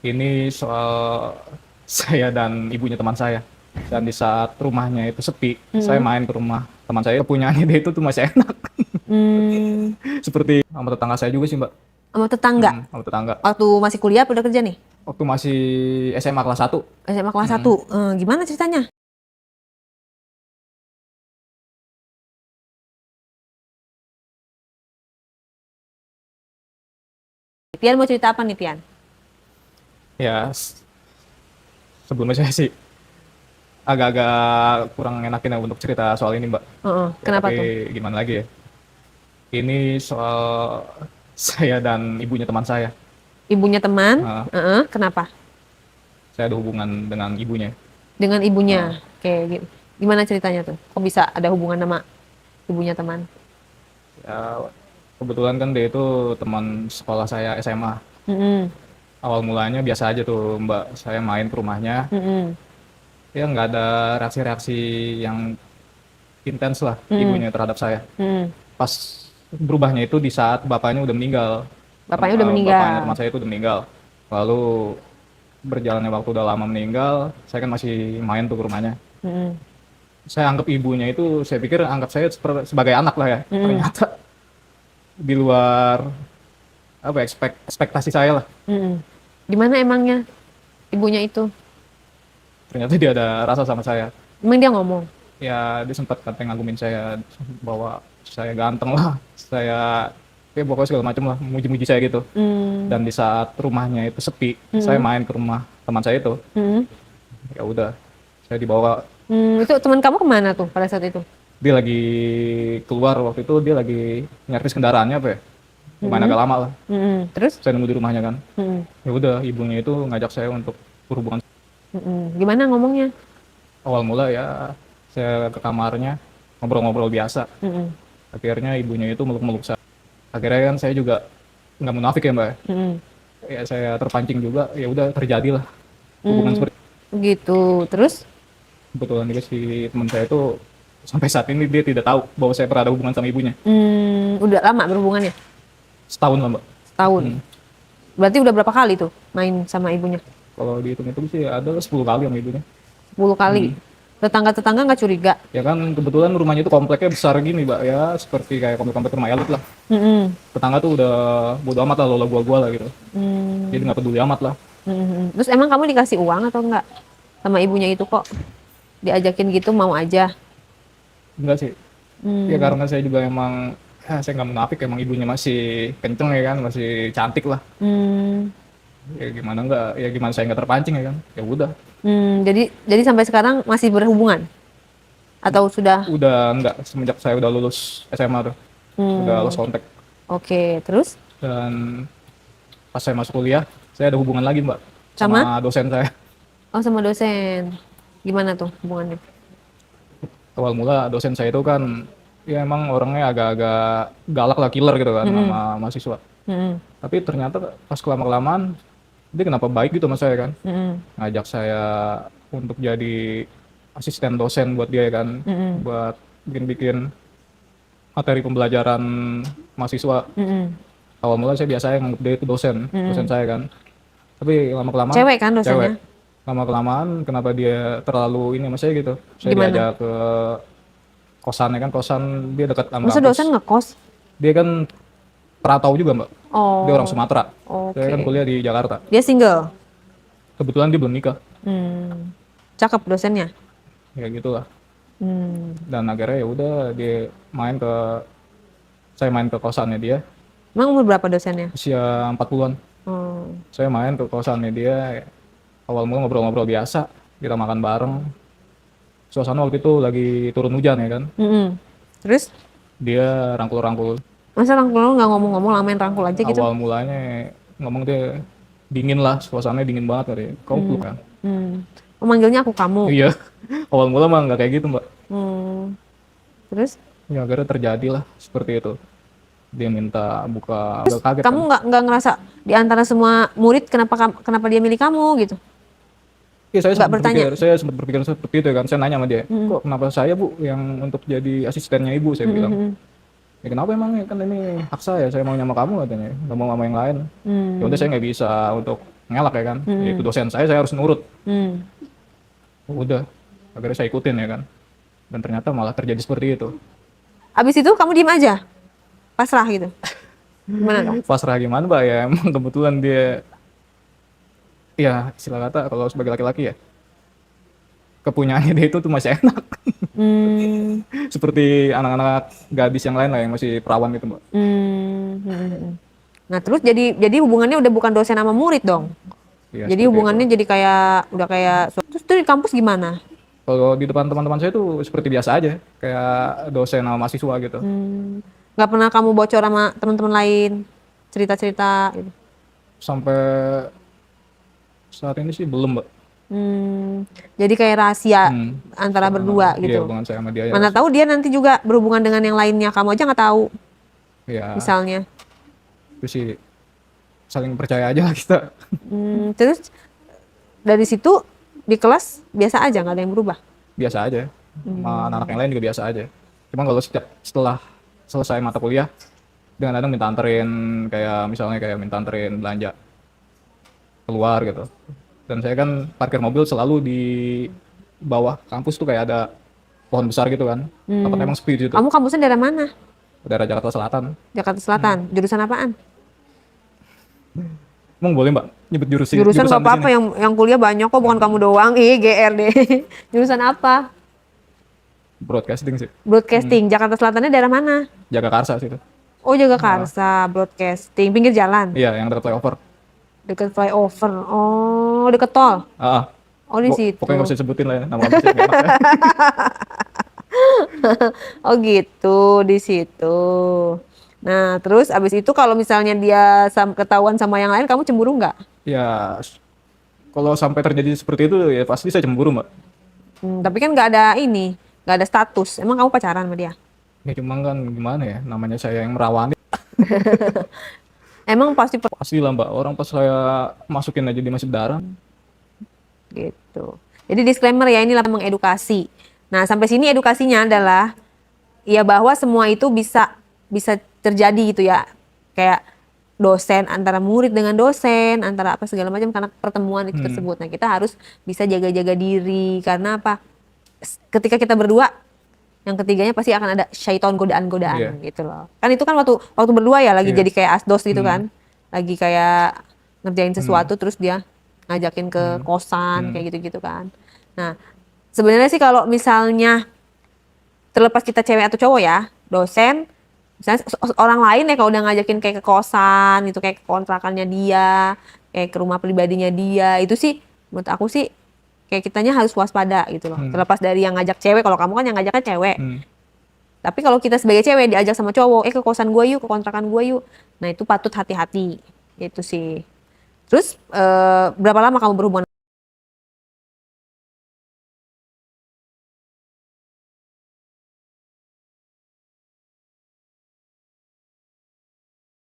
Ini soal saya dan ibunya teman saya. Dan di saat rumahnya itu sepi, saya Mm-mm. main ke rumah teman saya. Kepunyaannya dia itu tuh masih enak. Hmm, Seperti sama tetangga saya juga sih, Mbak. sama tetangga. Sama tetangga. Waktu masih kuliah apa udah kerja nih? Waktu masih SMA kelas 1. SMA kelas Mm. 1. Gimana ceritanya? Pian mau cerita apa nih, Pian? Ya, sebelumnya saya sih agak-agak kurang enakin ya untuk cerita soal ini, Mbak. Ya, Kenapa tapi tuh? gimana lagi ya? Ini soal saya dan ibunya teman saya. Ibunya teman? Nah, Kenapa? saya ada hubungan dengan ibunya. Dengan Nah, ibunya. Oke, gimana ceritanya tuh? Kok bisa ada hubungan sama ibunya teman? ya, kebetulan kan dia itu teman sekolah saya SMA. Mm-mm. Awal mulanya biasa aja tuh, Mbak. Saya main ke rumahnya, Mm-mm. ya nggak ada reaksi-reaksi yang intens lah Mm-mm. ibunya terhadap saya. Mm-mm. Pas berubahnya itu di saat bapaknya udah meninggal. Bapaknya udah Bapaknya meninggal. teman saya itu udah meninggal. Lalu berjalannya waktu udah lama meninggal, saya kan masih main tuh ke rumahnya. Mm-mm. Saya anggap ibunya itu, saya pikir anggap saya sebagai anak lah ya. Mm-mm. Ternyata di luar apa ya, ekspektasi saya lah. Mm-mm. Gimana emangnya ibunya itu? Ternyata dia ada rasa sama saya. Emang dia ngomong? Ya dia sempat katanya ngagumin saya bahwa saya ganteng lah, saya ya pokoknya segala macam lah, muji-muji saya gitu. Mm. Dan di saat rumahnya itu sepi, saya Mm-mm. main ke rumah teman saya itu, Mm-mm. ya udah saya dibawa. Itu teman kamu kemana tuh pada saat itu? Dia lagi keluar waktu itu, dia lagi nyervis kendaraannya apa ya, lumayan Mm-mm. agak lama lah. Mm-mm. Terus? Saya nunggu di rumahnya kan, Mm-mm. ya udah ibunya itu ngajak saya untuk berhubungan. Mm-mm. Gimana ngomongnya? Awal mula ya saya ke kamarnya ngobrol-ngobrol biasa, Mm-mm. akhirnya ibunya itu meluk-meluk saya. Akhirnya kan saya juga nggak munafik ya, Mbak, Mm-mm. ya saya terpancing juga, ya udah terjadilah hubungan Mm. seperti. Gitu. Terus? Kebetulan juga si teman saya itu sampai saat ini dia tidak tahu bahwa saya pernah ada hubungan sama ibunya. Udah lama berhubungannya? Setahun lah, Mbak. Setahun. Hmm. Berarti udah berapa kali tuh main sama ibunya? Kalau dihitung-hitung sih ada 10 kali sama ibunya. 10 kali. Hmm. Tetangga-tetangga nggak curiga? Ya kan kebetulan rumahnya itu kompleknya besar gini, Mbak, ya seperti kayak komplek-komplek rumah elit lah. Mm-mm. Tetangga tuh udah bodo amat lah, lola gua lah gitu. Jadi Mm. nggak peduli amat lah. Mm-mm. Terus emang kamu dikasih uang atau enggak sama ibunya itu kok diajakin gitu mau aja? Enggak sih. Ya Hmm. karena saya juga emang, saya nggak munafik, emang ibunya masih kenceng ya kan, masih cantik lah. Hmm. Ya gimana enggak, ya gimana saya nggak terpancing ya kan. Ya udah. Jadi sampai sekarang masih berhubungan atau sudah? Udah enggak, semenjak saya udah lulus SMA tuh. Udah Hmm. lost kontak. Oke, terus Dan pas saya masuk kuliah, saya ada hubungan lagi, Mbak, sama? sama dosen saya. Oh, sama dosen. Gimana tuh hubungannya? Awal mula dosen saya itu kan ya emang orangnya agak-agak galak lah, killer gitu kan Mm-mm. sama mahasiswa. Mm-mm. Tapi ternyata pas kelama-kelamaan dia kenapa baik gitu sama saya kan. Mm-mm. Ngajak saya untuk jadi asisten dosen buat dia kan, Mm-mm. buat bikin-bikin materi pembelajaran mahasiswa. Mm-mm. Awal mula saya biasa nganggap dia itu dosen, dosen Mm-mm. saya kan. Tapi lama-kelamaan Cewek kan cewek. dosennya? Lama-kelamaan kenapa dia terlalu ini sama saya gitu. Saya Gimana? diajak ke kosannya kan, kosan dia dekat sama Masa dosen kampus. ngekos? Dia kan perantau juga, Mbak. Dia orang Oh, Sumatera. Saya kan oke. kuliah di Jakarta. Dia single? Kebetulan dia belum nikah. Hmm. Cakep dosennya? Ya gitulah. Hmm. Dan akhirnya ya udah dia saya main ke kosannya dia Emang umur berapa dosennya? usia 40-an. Oh. Saya main ke kosannya dia. Awal mula ngobrol-ngobrol biasa, kita makan bareng. Suasana waktu itu lagi turun hujan ya kan. Mm-mm. Terus? Dia rangkul-rangkul. Masa rangkul nggak ngomong-ngomong lamain rangkul aja gitu? Awal mulanya ngomong dia dingin lah, suasananya dingin banget kali. Kau peluk kan? Hmm. Oh, manggilnya aku kamu. Iya. Awal mula mah nggak kayak gitu, Mbak. Hmm. Terus? Ya akhirnya terjadi lah seperti itu. Dia minta buka, agak kaget kan. Kamu nggak ngerasa di antara semua murid kenapa dia milih kamu gitu? Iya, Nggak bertanya? saya sempat berpikir seperti itu kan. Saya nanya sama dia, kok kenapa saya, Bu, yang untuk jadi asistennya Ibu, saya bilang. Hmm. Ya kenapa emang, kan ini hak saya mau sama kamu katanya, nggak mau sama yang lain. Ya Hmm. udah saya nggak bisa untuk ngelak ya kan. Ya, itu dosen saya harus nurut. Hmm. Udah, akhirnya saya ikutin ya kan. Dan ternyata malah terjadi seperti itu. Abis itu kamu diem aja, pasrah gitu. Gimana dong? Pasrah gimana Mbak ya, emang kebetulan dia, ya istilah kata kalau sebagai laki-laki ya, kepunyaannya dia itu tuh masih enak. Hmm. Seperti anak-anak gadis yang lain lah yang masih perawan gitu Mbak. Nah terus jadi hubungannya udah bukan dosen sama murid dong. Ya, Jadi seperti hubungannya itu. jadi kayak udah kayak terus tuh di kampus gimana? Kalau di depan teman-teman saya tuh seperti biasa aja, kayak dosen sama mahasiswa gitu. Nggak pernah kamu bocor sama teman-teman lain cerita-cerita gitu. Sampai saat ini sih belum Mbak. Jadi kayak rahasia Hmm. antara Sama, berdua iya gitu. hubungan saya sama dia ya. Mana tahu dia nanti juga berhubungan dengan yang lainnya, kamu aja nggak tahu Ya, misalnya. itu sih saling percaya aja lah kita. Terus dari situ di kelas biasa aja nggak ada yang berubah. Biasa aja. Sama anak-anak yang lain juga biasa aja. Cuma kalau setelah selesai mata kuliah, dengan kadang minta anterin, kayak misalnya kayak minta anterin belanja keluar gitu. Dan saya kan parkir mobil selalu di bawah kampus tuh kayak ada pohon besar gitu kan. Tempatnya emang sepi di situ. Kamu kampusnya daerah mana? Daerah Jakarta Selatan. Jakarta Selatan. Jurusan apaan? Emang boleh Mbak nyebut Jurusan nggak di apa-apa, sini? yang kuliah banyak kok, bukan kamu doang. Ih, GR deh. Jurusan apa? Broadcasting sih. Broadcasting. Jakarta Selatannya daerah mana? Jagakarsa sih itu. Oh, Jagakarsa. Broadcasting. Pinggir jalan. Iya, yang dekat flyover. Deket flyover. Oh, deket tol. Ah, ah. Oh, di situ. Pokoknya nggak usah disebutin lah ya, nama kampusnya nggak enak ya. Oh, gitu di situ. Nah, terus abis itu kalau misalnya dia ketahuan sama yang lain, kamu cemburu nggak? Ya, kalau sampai terjadi seperti itu ya pasti saya cemburu Mbak. Tapi kan nggak ada ini, nggak ada status. Emang kamu pacaran sama dia? Ya cuma kan gimana ya, namanya saya yang merawani. Emang pasti Pasti lah Mbak, orang pas saya masukin aja dia masih berdarah. gitu. Jadi disclaimer ya, inilah mengedukasi. Nah, sampai sini edukasinya adalah ya bahwa semua itu bisa bisa terjadi gitu ya. Kayak dosen, antara murid dengan dosen, antara apa segala macam karena pertemuan itu tersebut. Nah, kita harus bisa jaga-jaga diri karena apa? Ketika kita berdua, yang ketiganya pasti akan ada syaiton godaan-godaan gitu loh. Kan itu kan waktu berdua ya lagi jadi kayak asdos gitu kan. Lagi kayak ngerjain sesuatu terus dia ngajakin ke kosan kayak gitu-gitu kan. Nah, sebenarnya sih kalau misalnya terlepas kita cewek atau cowok ya, dosen misalnya orang lain ya kalau udah ngajakin kayak ke kosan gitu, kayak ke kontrakannya dia, kayak ke rumah pribadinya dia, itu sih menurut aku sih kayak kitanya harus waspada gitu loh. Terlepas dari yang ngajak cewek, kalau kamu kan yang ngajak kan cewek. Tapi kalau kita sebagai cewek diajak sama cowok, ke kosan gue yuk, ke kontrakan gue yuk. Nah, itu patut hati-hati. Itu sih. Terus berapa lama kamu berhubungan